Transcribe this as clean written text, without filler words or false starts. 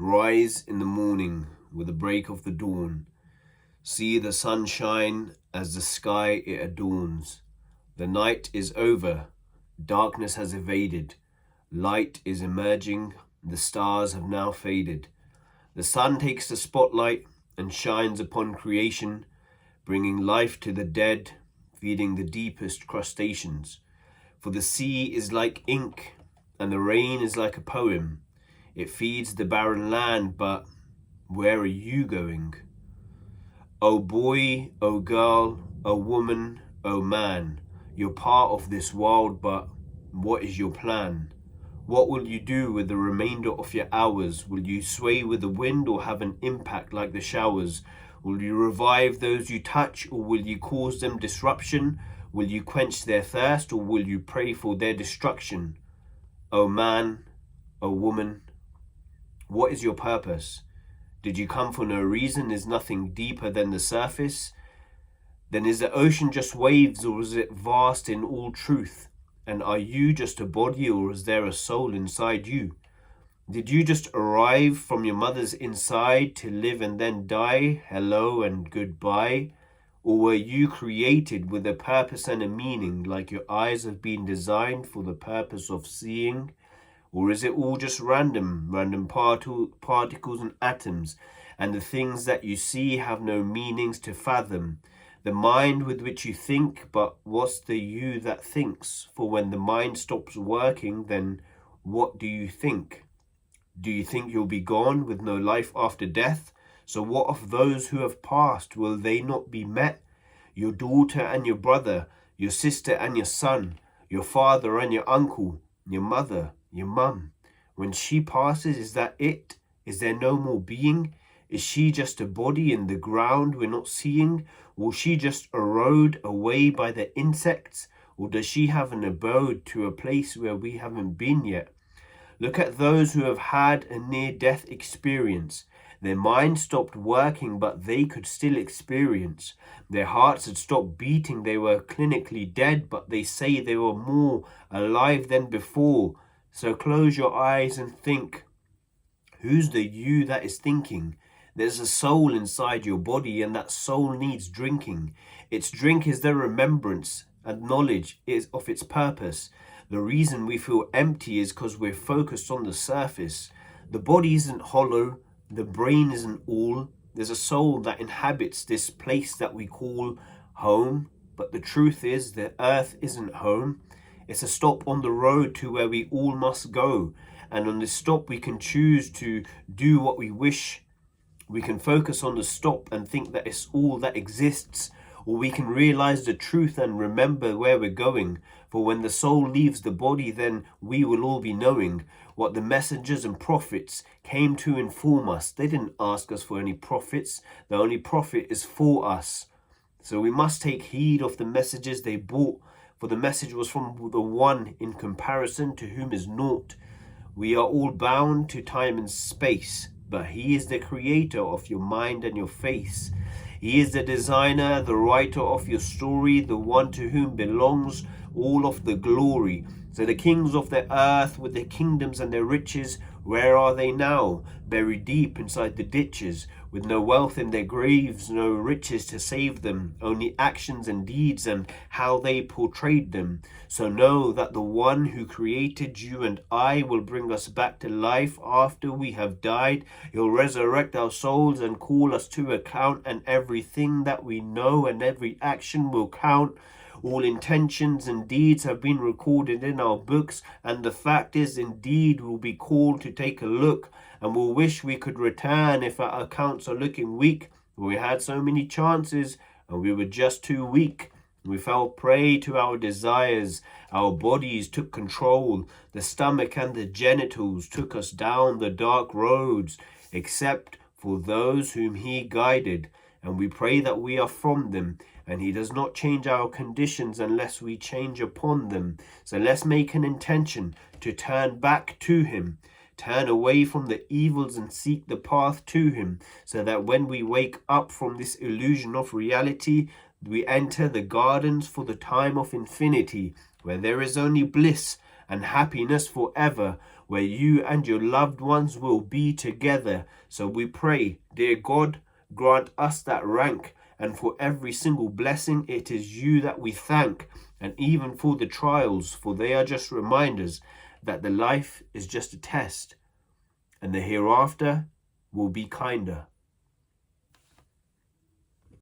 Rise in the morning with the break of the dawn. See the sunshine as the sky it adorns. The night is over, darkness has evaded, light is emerging, the stars have now faded. The sun takes the spotlight and shines upon creation, bringing life to the dead, feeding the deepest crustaceans. For the sea is like ink, and the rain is like a poem. It feeds the barren land, but where are you going? Oh boy, oh girl, oh woman, oh man, you're part of this world, but what is your plan? What will you do with the remainder of your hours? Will you sway with the wind or have an impact like the showers? Will you revive those you touch, or will you cause them disruption? Will you quench their thirst, or will you pray for their destruction? Oh man, oh woman, what is your purpose? Did you come for no reason? Is nothing deeper than the surface? Then is the ocean just waves, or is it vast in all truth? And are you just a body, or is there a soul inside you? Did you just arrive from your mother's inside to live and then die? Hello and goodbye? Or were you created with a purpose and a meaning, like your eyes have been designed for the purpose of seeing? Or is it all just random particles and atoms, and the things that you see have no meanings to fathom? The mind with which you think, but what's the you that thinks? For when the mind stops working, then what do you think? Do you think you'll be gone with no life after death? So what of those who have passed? Will they not be met? Your daughter and your brother, your sister and your son, your father and your uncle, your mother, your mum. When she passes, is that it? Is there no more being? Is she just a body in the ground we're not seeing? Will she just erode away by the insects? Or does she have an abode to a place where we haven't been yet? Look at those who have had a near-death experience. Their mind stopped working, but they could still experience. Their hearts had stopped beating. They were clinically dead, but they say they were more alive than before. So close your eyes and think. Who's the you that is thinking? There's a soul inside your body, and that soul needs drinking. Its drink is the remembrance and knowledge is of its purpose. The reason we feel empty is because we're focused on the surface. The body isn't hollow. The brain isn't all. There's a soul that inhabits this place that we call home. But the truth is, the earth isn't home. It's a stop on the road to where we all must go. And on this stop, we can choose to do what we wish. We can focus on the stop and think that it's all that exists. Or we can realize the truth and remember where we're going. For when the soul leaves the body, then we will all be knowing what the messengers and prophets came to inform us. They didn't ask us for any prophets. The only prophet is for us. So we must take heed of the messages they brought. For the message was from the one in comparison to whom is naught. We are all bound to time and space, but he is the creator of your mind and your face. He is the designer, the writer of your story, the one to whom belongs all of the glory. So the kings of the earth with their kingdoms and their riches, where are they now? Buried deep inside the ditches, with no wealth in their graves, no riches to save them, only actions and deeds and how they portrayed them. So know that the one who created you and I will bring us back to life after we have died. He'll resurrect our souls and call us to account, and everything that we know and every action will count. All intentions and deeds have been recorded in our books, and the fact is, indeed, we'll be called to take a look, and we'll wish we could return if our accounts are looking weak. We had so many chances, and we were just too weak. We fell prey to our desires. Our bodies took control. The stomach and the genitals took us down the dark roads, except for those whom he guided. And we pray that we are from them, and he does not change our conditions unless we change upon them. So let's make an intention to turn back to him, turn away from the evils and seek the path to him, so that when we wake up from this illusion of reality, we enter the gardens for the time of infinity, where there is only bliss and happiness forever, where you and your loved ones will be together. So we pray, dear God, grant us that rank, and for every single blessing it is you that we thank, and even for the trials, for they are just reminders that the life is just a test, and the hereafter will be kinder.